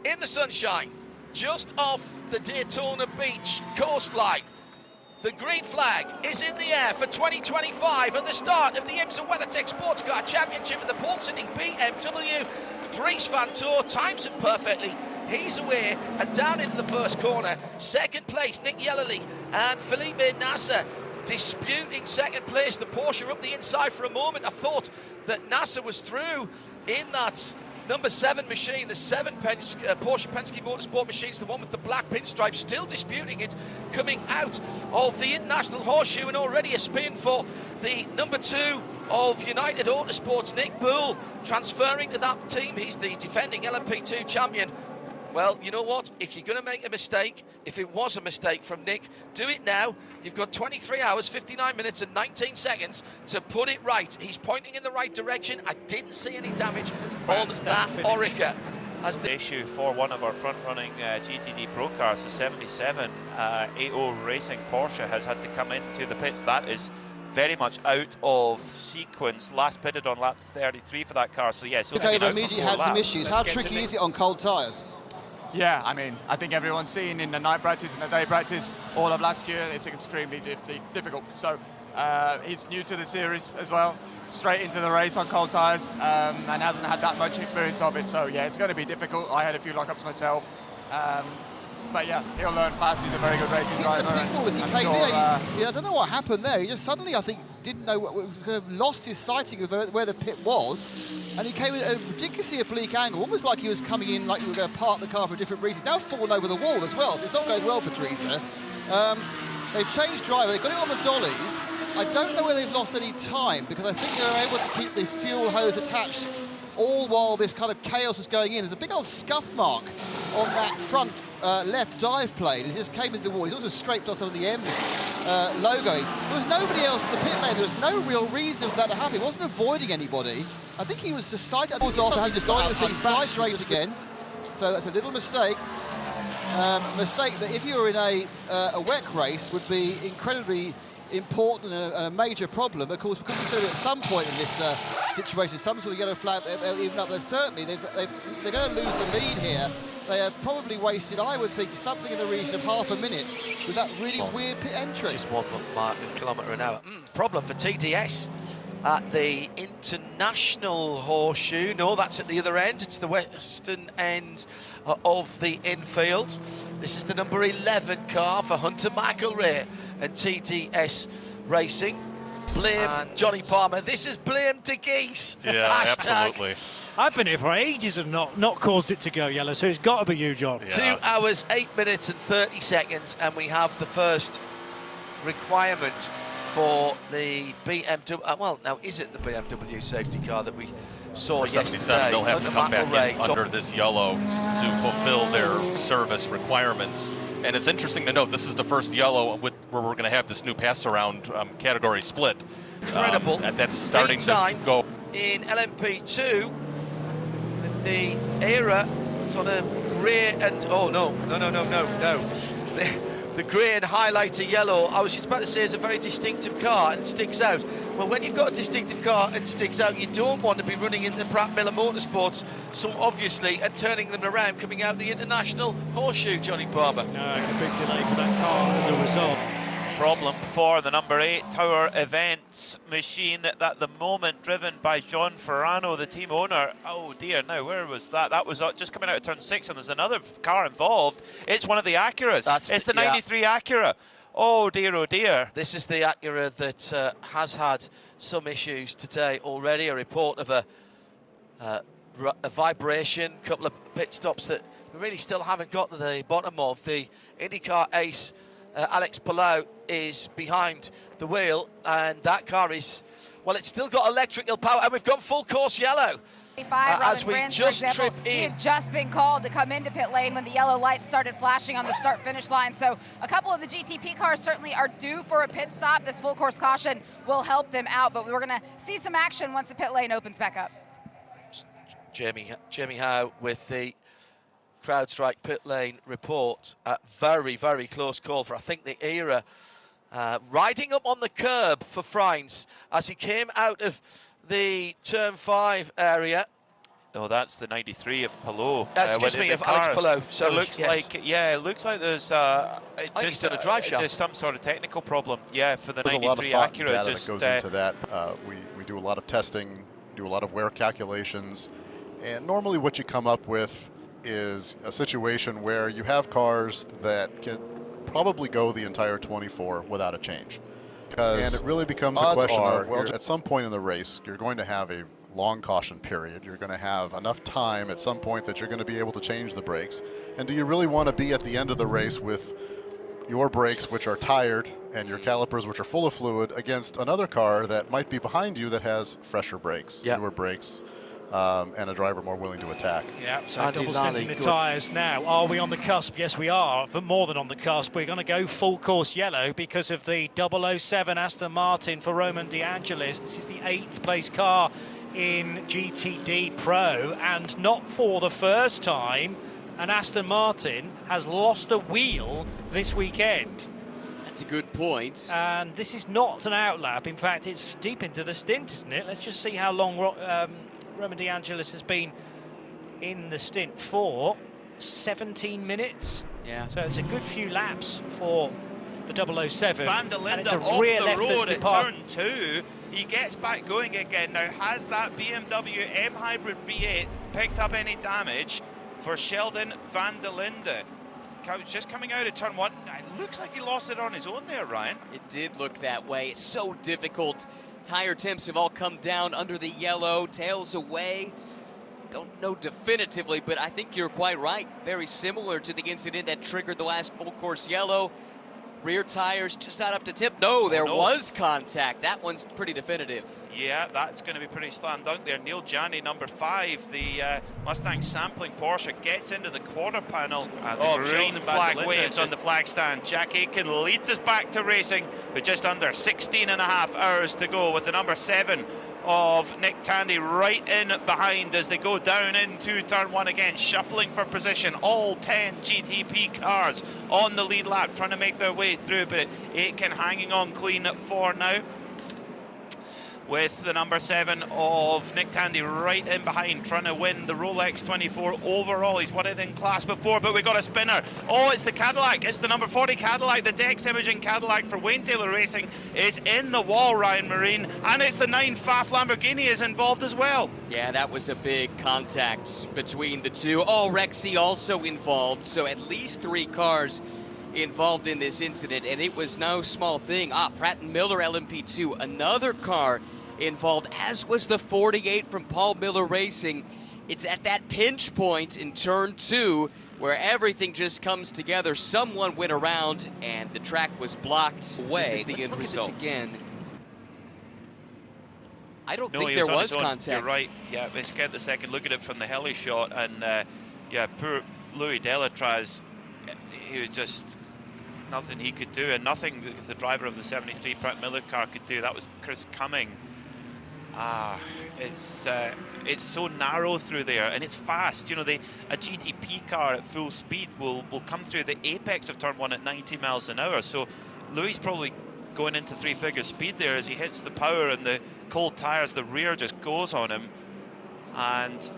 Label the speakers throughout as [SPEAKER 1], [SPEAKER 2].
[SPEAKER 1] in the sunshine, just off the Daytona Beach coastline. The green flag is in the air for 2025 at the start of the IMSA WeatherTech Sports Car Championship at the pole-sitting BMW Dries Van Tour. Times it perfectly. He's away and down into the first corner. Second place, Nick Yellerly and Felipe Nasser disputing second place. The Porsche up the inside for a moment. I thought that Nasser was through in that number 7 machine, the 7 Porsche Penske Motorsport machines, the one with the black pinstripes, still disputing it, coming out of the International Horseshoe, and already a spin for the number 2 of United Autosports, Nick Bull, transferring to that team. He's the defending LMP2 champion. Well, you know what? If you're going to make a mistake, if it was a mistake from Nick, do it now. You've got 23 hours, 59 minutes and 19 seconds to put it right. He's pointing in the right direction. I didn't see any damage on that Orica. As the
[SPEAKER 2] issue for one of our front-running GTD Pro cars, the 77 AO Racing Porsche, has had to come into the pits. That is very much out of sequence. Last pitted on lap 33 for that car. So yes, yeah,
[SPEAKER 3] okay, but immediately had some issues. How tricky is it on cold tyres?
[SPEAKER 4] Yeah, I mean, I think everyone's seen in the night practice and the day practice all of last year, it's extremely difficult. So he's new to the series as well, straight into the race on cold tyres, and hasn't had that much experience of it. So yeah, it's going to be difficult. I had a few lockups myself. But yeah, he'll learn fast. He's a very good racing driver.
[SPEAKER 3] The pitfall as he came in, I don't know what happened there. He just suddenly, I think, didn't know, lost his sighting of where the pit was, and he came in at a ridiculously oblique angle, almost like he was coming in like he was going to park the car for a different reason. He's now fallen over the wall as well, so it's not going well for Teresa. They've changed driver. They've got it on the dollies. I don't know whether they've lost any time, because I think they were able to keep the fuel hose attached all while this kind of chaos was going in. There's a big old scuff mark on that front left dive plane. It just came into the wall. He's also scraped off some of the M logo. There was nobody else in the pit lane. There was no real reason for that to happen. He wasn't avoiding anybody. I think he was just sighted. He just got the thing back straight again. So that's a little mistake. Mistake that, if you were in a WEC race, would be incredibly important and a major problem. Of course, we could consider at some point in this situation some sort of yellow flag even up there. Certainly, they're going to lose the lead here. They have probably wasted, I would think, something in the region of half a minute with that really weird pit entry.
[SPEAKER 1] Just 1 kilometre an hour. Problem for TDS at the International Horseshoe. No, that's at the other end. It's the western end of the infield. This is the number 11 car for Hunter McElrea and TDS Racing. Blame Johnny Palmer. This is blame De Geese.
[SPEAKER 5] Yeah, absolutely.
[SPEAKER 6] I've been here for ages and not caused it to go yellow, so it's got to be you, John.
[SPEAKER 1] Yeah. 2 hours, 8 minutes and 30 seconds, and we have the first requirement for the BMW. Well, now, is it the BMW safety car that we saw yesterday?
[SPEAKER 5] They'll have to come back in under this yellow to fulfill their service requirements. And it's interesting to note, this is the first yellow where we're going to have this new pass-around category split.
[SPEAKER 1] Incredible.
[SPEAKER 5] That's starting to go.
[SPEAKER 1] In LMP2, with the era sort of grey and, oh, no. The grey and highlighter yellow, I was just about to say, is a very distinctive car and sticks out. Well, when you've got a distinctive car and sticks out, you don't want to be running into Pratt Miller Motorsports so obviously and turning them around coming out the International Horseshoe, Johnny Barber.
[SPEAKER 6] No, a big delay for that car as a result.
[SPEAKER 2] Problem for the number 8 Tower Events machine at the moment, driven by John Ferrano, the team owner. Oh dear, now where was that? That was just coming out of turn 6, and there's another car involved. It's one of the Acuras. It's the 93 Acura. Oh dear.
[SPEAKER 1] This is the Acura that has had some issues today already. A report of a vibration, a couple of pit stops that we really still haven't got to the bottom of. The IndyCar ace, Alex Palau, is behind the wheel, and that car is, well, it's still got electrical power, and we've got full course yellow. As we just trip in.
[SPEAKER 7] He had just been called to come into pit lane when the yellow lights started flashing on the start-finish line. So a couple of the GTP cars certainly are due for a pit stop. This full course caution will help them out, but we're going to see some action once the pit lane opens back up.
[SPEAKER 1] Jamie Howe with the CrowdStrike pit lane report. Very, very close call for, I think, the era. Riding up on the curb for Freins as he came out of the turn 5 area.
[SPEAKER 2] Oh, that's the 93 of Palou.
[SPEAKER 1] Excuse me, of Alex Palou. So
[SPEAKER 2] it looks like, yeah, it looks like there's
[SPEAKER 1] he's done a drive shaft.
[SPEAKER 2] just some sort of technical problem. Yeah, for the
[SPEAKER 8] There's
[SPEAKER 2] 93
[SPEAKER 8] a lot of thought and
[SPEAKER 2] Acura.
[SPEAKER 8] data
[SPEAKER 2] Just
[SPEAKER 8] that goes into that. We do a lot of testing, do a lot of wear calculations, and normally what you come up with is a situation where you have cars that can probably go the entire 24 without a change. And it really becomes a question of, at some point in the race, you're going to have a long caution period. You're going to have enough time at some point that you're going to be able to change the brakes. And do you really want to be at the end of the race with your brakes, which are tired, and your calipers, which are full of fluid, against another car that might be behind you that has fresher brakes, newer brakes, and a driver more willing to attack?
[SPEAKER 6] Yeah, so double stinting the tyres now. Are we on the cusp? Yes, we are. For more than on the cusp, we're going to go full course yellow because of the 007 Aston Martin for Roman De Angelis. This is the 8th place car in GTD Pro, and not for the first time an Aston Martin has lost a wheel this weekend.
[SPEAKER 9] That's a good point.
[SPEAKER 6] And this is not an outlap. In fact, it's deep into the stint, isn't it? Let's just see how long Roman De Angelis has been in the stint for. 17 minutes.
[SPEAKER 9] Yeah.
[SPEAKER 6] So it's a good few laps for the 007.
[SPEAKER 2] Van der
[SPEAKER 6] and it's
[SPEAKER 2] Linde
[SPEAKER 6] a
[SPEAKER 2] off
[SPEAKER 6] rear
[SPEAKER 2] the
[SPEAKER 6] left
[SPEAKER 2] road
[SPEAKER 6] that's
[SPEAKER 2] at
[SPEAKER 6] departed.
[SPEAKER 2] turn 2. He gets back going again. Now, has that BMW M Hybrid V8 picked up any damage for Sheldon Van der Linde? Just coming out of turn 1. It looks like he lost it on his own there, Ryan.
[SPEAKER 9] It did look that way. It's so difficult. Tire temps have all come down under the yellow, tails away. Don't know definitively, but I think you're quite right. Very similar to the incident that triggered the last full course yellow. Rear tires just not up to tip. No, there was contact. That one's pretty definitive.
[SPEAKER 2] Yeah, that's going to be pretty slam dunk there. Neil Janney, number 5, the Mustang sampling Porsche, gets into the quarter panel. Green flag waves on the flag stand. Jack Aitken leads us back to racing with just under 16 and a half hours to go, with the number 7 of Nick Tandy right in behind as they go down into turn 1 again, shuffling for position. All 10 GTP cars on the lead lap trying to make their way through, but Aitken hanging on clean for now, with the number 7 of Nick Tandy right in behind, trying to win the Rolex 24 overall. He's won it in class before, but we got a spinner. Oh, it's the Cadillac. It's the number 40 Cadillac. The Dex Imaging Cadillac for Wayne Taylor Racing is in the wall, Ryan Marine, and it's the 9 Pfaff Lamborghini is involved as well.
[SPEAKER 9] Yeah, that was a big contact between the two. Oh, Rexy also involved, so at least 3 cars involved in this incident, and it was no small thing. Pratt & Miller LMP2, another car involved, as was the 48 from Paul Miller Racing. It's at that pinch point in turn 2 where everything just comes together. Someone went around and the track was blocked away. This is the end result. Again. I don't think there was contact.
[SPEAKER 2] You're right. Yeah, let's get the second look at it from the heli shot, and yeah, poor Louis Delatraz, he was just nothing he could do, and nothing the driver of the 73 Pratt Miller car could do. That was Chris Cumming. It's so narrow through there, and it's fast. You know, a GTP car at full speed will come through the apex of turn 1 at 90 miles an hour. So Louis probably going into 3-figure speed there as he hits the power, and the cold tires, the rear just goes on him, and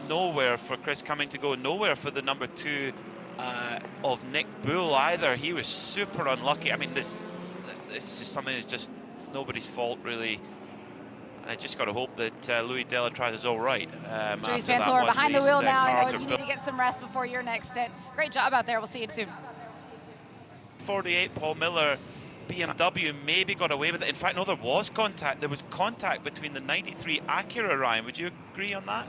[SPEAKER 2] nowhere for Chris Cumming to go, nowhere for the number 2 of Nick Bull either. He was super unlucky. I mean, this is just something that's just nobody's fault, really. And I just got to hope that Louis Delatraz is all right.
[SPEAKER 7] Dries Vanthoor behind the wheel now. I know you need to get some rest before your next stint. Great job out there. We'll see you soon.
[SPEAKER 2] 48 Paul Miller BMW maybe got away with it. In fact, no, there was contact. There was contact between the 93 Acura, Ryan. Would you agree on that?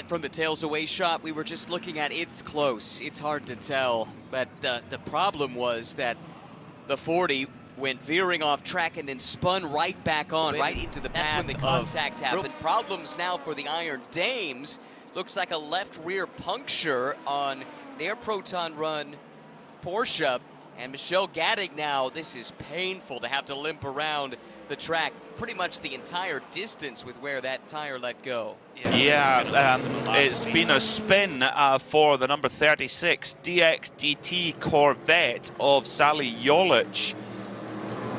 [SPEAKER 9] From the tails away shot, we were just looking at it's close. It's hard to tell. But the problem was that the 40 went veering off track and then spun right back on, right into the path. That's when the contact happened. Problems now for the Iron Dames. Looks like a left rear puncture on their Proton Run Porsche. And Michelle Gattig now, this is painful to have to limp around the track pretty much the entire distance with where that tire let go.
[SPEAKER 2] Yeah, it's been a spin for the number 36 DXDT Corvette of Sally Jolich.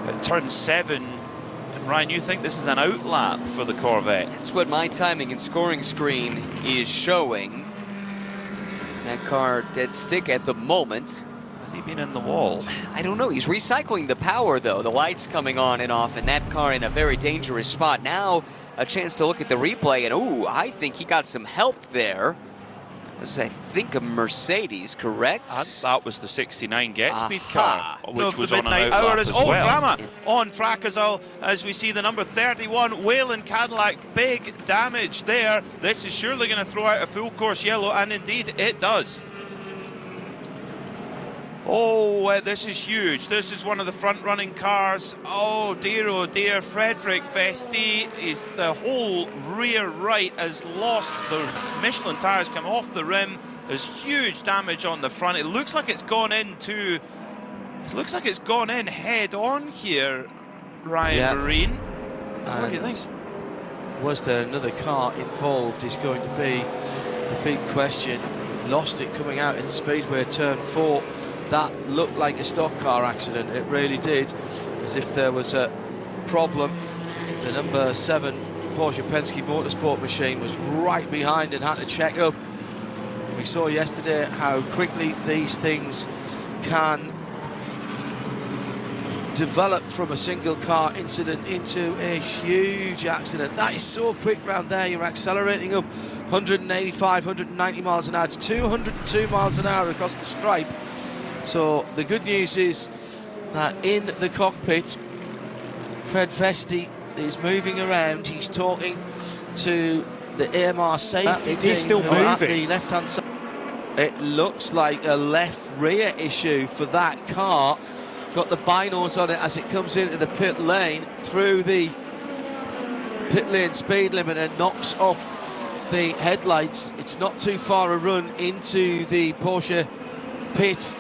[SPEAKER 2] At turn 7, Ryan, you think this is an outlap for the Corvette?
[SPEAKER 9] That's what my timing and scoring screen is showing. That car dead stick at the moment.
[SPEAKER 2] Has he been in the wall?
[SPEAKER 9] I don't know. He's recycling the power, though. The lights coming on and off, and that car in a very dangerous spot. Now, a chance to look at the replay, and ooh, I think he got some help there. This is, I think, a Mercedes, correct?
[SPEAKER 2] And that was the 69 Get Speed car, which No, was the on an midnight outlap hour as all well. Drama on track as we see the number 31 Whalen Cadillac. Big damage there. This is surely going to throw out a full course yellow, and indeed it does. Oh, this is huge. This is one of the front-running cars. Oh dear. Frederick Vesti is the whole rear right has lost. The Michelin tires come off the rim. There's huge damage on the front. It looks like it's gone in head on here, Ryan Marine. What do you think?
[SPEAKER 10] Was there another car involved is going to be the big question. Lost it coming out in Speedway turn 4. That looked like a stock car accident, it really did, as if there was a problem. The number 7 Porsche Penske Motorsport machine was right behind and had to check up. We saw yesterday how quickly these things can develop from a single car incident into a huge accident. That is so quick round there. You're accelerating up 185, 190 miles an hour. It's 202 miles an hour across the stripe. So the good news is that in the cockpit, Fred Vesti is moving around. He's talking to the AMR safety team.
[SPEAKER 6] He's still moving.
[SPEAKER 10] At the left-hand side. It looks like a left rear issue for that car. Got the binos on it as it comes into the pit lane through the pit lane speed limit and knocks off the headlights. It's not too far a run into the Porsche pit.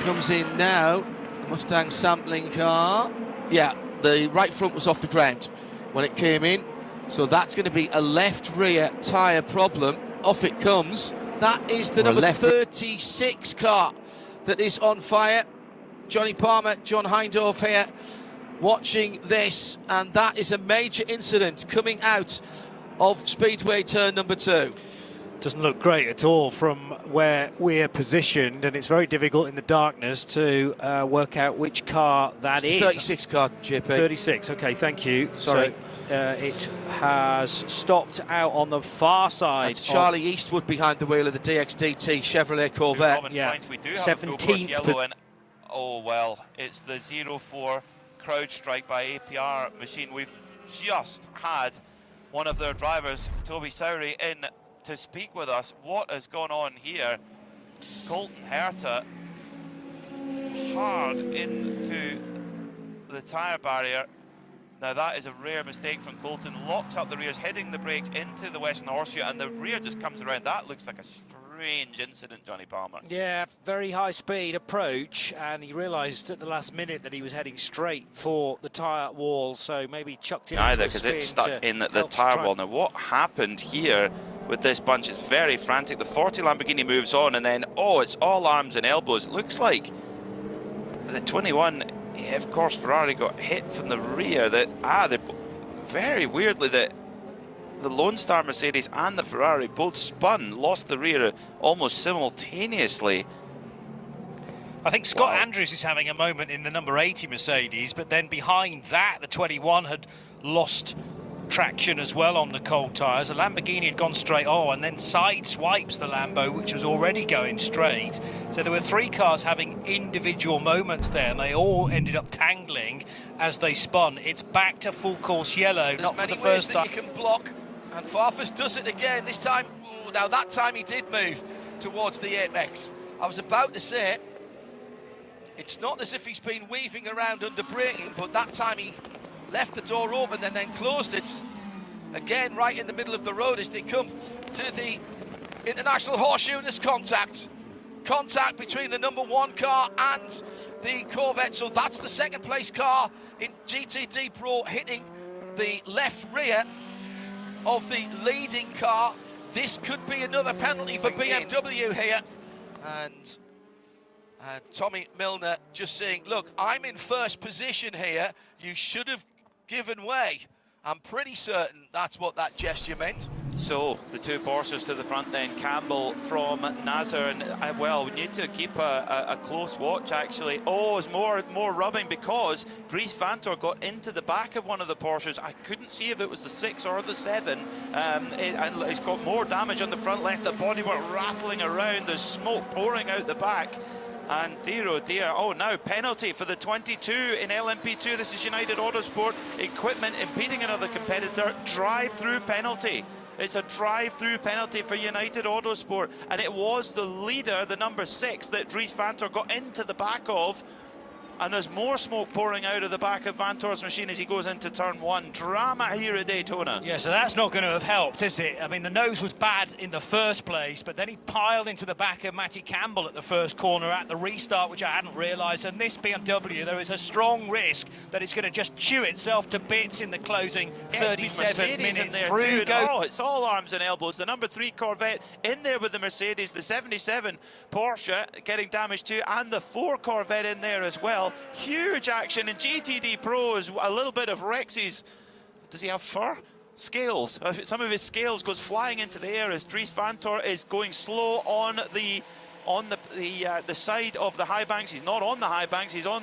[SPEAKER 10] Comes in now, Mustang sampling car. Yeah, the right front was off the ground when it came in, so that's going to be a left rear tyre problem. Off it comes. That is the number 36 car that is on fire. Johnny Palmer, John Hindorf here watching this, and that is a major incident coming out of Speedway turn number 2.
[SPEAKER 6] Doesn't look great at all from where we're positioned, and it's very difficult in the darkness to work out which car that is.
[SPEAKER 10] 36 car, JP.
[SPEAKER 6] 36, okay, thank you.
[SPEAKER 10] Sorry.
[SPEAKER 6] So, it has stopped out on the far side.
[SPEAKER 10] That's Charlie Eastwood behind the wheel of the DXDT Chevrolet Corvette.
[SPEAKER 2] Yeah, we do have a full course yellow, and oh well, it's the 04 CrowdStrike by APR machine. We've just had one of their drivers, Toby Sowry, in to speak with us. What has gone on here? Colton Herta hard into the tyre barrier. Now that is a rare mistake from Colton. Locks up the rears, hitting the brakes into the Western Horseshoe, and the rear just comes around. That looks like a strange incident, Johnny Palmer.
[SPEAKER 6] Yeah, very high speed approach, and he realised at the last minute that he was heading straight for the tyre wall, so maybe chucked it
[SPEAKER 2] Neither, because it's stuck in the tyre wall. Now what happened here with this bunch is very frantic. The 40 Lamborghini moves on, and then, oh, it's all arms and elbows. It looks like the 21, of course, Ferrari got hit from the rear. Very weirdly, the Lone Star Mercedes and the Ferrari both spun, lost the rear almost simultaneously.
[SPEAKER 6] I think Scott Andrews is having a moment in the number 80 Mercedes, but then behind that, the 21 had lost traction as well on the cold tyres. The Lamborghini had gone straight and then side swipes the Lambo, which was already going straight. So there were 3 cars having individual moments there, and they all ended up tangling as they spun. It's back to full course yellow, not for the first time.
[SPEAKER 1] You can block, and Farfus does it again. This time, now that time he did move towards the apex. I was about to say, it's not as if he's been weaving around under braking, but that time he left the door open and then closed it again right in the middle of the road as they come to the International Horseshoe. There's contact between the number 1 car and the Corvette, so that's the second place car in GTD Pro hitting the left rear of the leading car. This could be another penalty for BMW here, and Tommy Milner just saying, look, I'm in first position here, you should have given way. I'm pretty certain that's what that gesture meant.
[SPEAKER 2] So the two Porsches to the front then, Campbell from Nasser, and well, we need to keep a close watch actually. Oh, it's more rubbing because Dries Vanthoor got into the back of one of the Porsches. I couldn't see if it was the 6 or the 7, and he's got more damage on the front left. The bodywork rattling around, there's smoke pouring out the back. And dear, oh dear, oh now penalty for the 22 in LMP2. This is United Autosport. Equipment impeding another competitor. Drive-through penalty. It's a drive-through penalty for United Autosport. And it was the leader, the number 6, that Dries Vanthoor got into the back of. And there's more smoke pouring out of the back of Vanthoor's machine as he goes into turn 1. Drama here at Daytona.
[SPEAKER 6] Yeah, so that's not going to have helped, is it? I mean, the nose was bad in the first place, but then he piled into the back of Matty Campbell at the first corner at the restart, which I hadn't realised. And this BMW, there is a strong risk that it's going to just chew itself to bits in the closing 37 minutes. Through
[SPEAKER 2] Oh, it's all arms and elbows. The number 3 Corvette in there with the Mercedes, the 77 Porsche getting damaged too, and the 4 Corvette in there as well. Huge action in GTD Pros. A little bit of Rex's, does he have fur? Scales. Some of his scales goes flying into the air as Dries Vanthoor is going slow on the side of the high banks. He's not on the high banks, he's on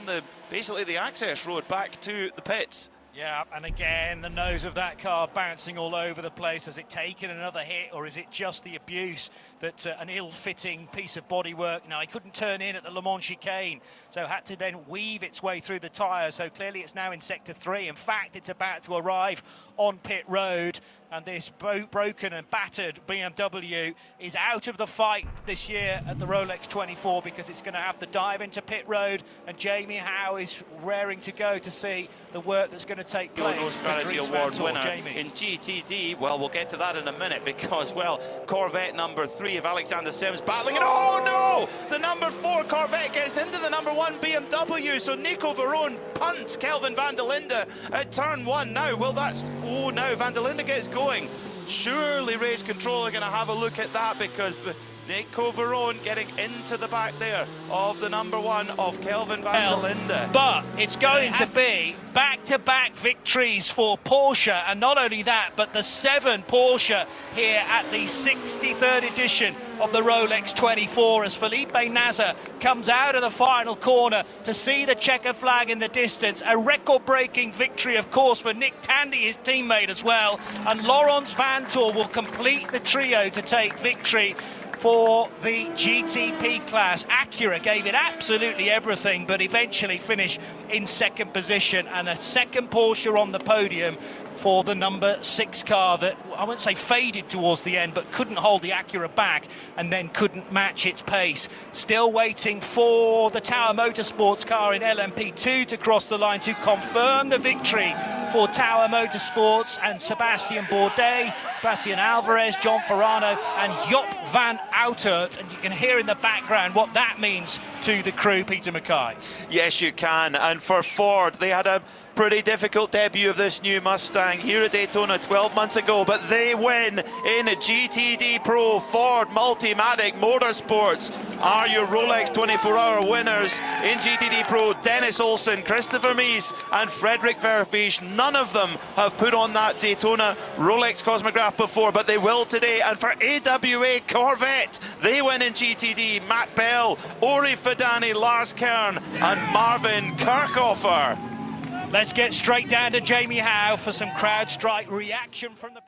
[SPEAKER 2] basically the access road back to the pits.
[SPEAKER 6] Yeah, and again, the nose of that car bouncing all over the place. Has it taken another hit, or is it just the abuse that an ill-fitting piece of bodywork? Now, he couldn't turn in at the Le Mans chicane, so had to then weave its way through the tyres. So clearly it's now in Sector 3. In fact, it's about to arrive on pit road, and this broken and battered BMW is out of the fight this year at the Rolex 24 because it's going to have the dive into pit road, and Jamie Howe is raring to go to see the work that's going to take place.
[SPEAKER 2] Strategy Award winner in GTD. Well, we'll get to that in a minute because, well, Corvette number 3 of Alexander Sims battling it. Oh no! The number 4 Corvette gets into the number 1 BMW, so Nico Verone punts Kelvin van der Linde at turn 1 now. Well, that's... Oh, now Van der Linde gets going. Surely Race Control are going to have a look at that because Nico Verone getting into the back there of the number 1 of Kelvin van der Linde.
[SPEAKER 6] But it's going to be back-to-back victories for Porsche, and not only that, but the 7 Porsche here at the 63rd edition of the Rolex 24 as Felipe Nasr comes out of the final corner to see the checker flag in the distance. A record-breaking victory, of course, for Nick Tandy, his teammate as well, and Laurens Vanthoor will complete the trio to take victory for the GTP class. Acura gave it absolutely everything, but eventually finished in second position, and a second Porsche on the podium for the number 6 car that, I wouldn't say faded towards the end, but couldn't hold the Acura back and then couldn't match its pace. Still waiting for the Tower Motorsports car in LMP2 to cross the line to confirm the victory for Tower Motorsports, and Sebastian Bourdais, Bastian Alvarez, John Farano and Job van Outert. And you can hear in the background what that means to the crew, Peter Mackay.
[SPEAKER 2] Yes, you can. And for Ford, they had a pretty difficult debut of this new Mustang here at Daytona 12 months ago, but they win in a GTD Pro. Ford Multimatic Motorsports are your Rolex 24-hour winners in GTD Pro. Dennis Olsen, Christopher Mies and Frederick Vervies, none of them have put on that Daytona Rolex Cosmograph before, but they will today. And for AWA Corvette, they win in GTD. Matt Bell, Ori Fadani, Lars Kern and Marvin Kirchhofer.
[SPEAKER 6] Let's get straight down to Jamie Howe for some CrowdStrike reaction from the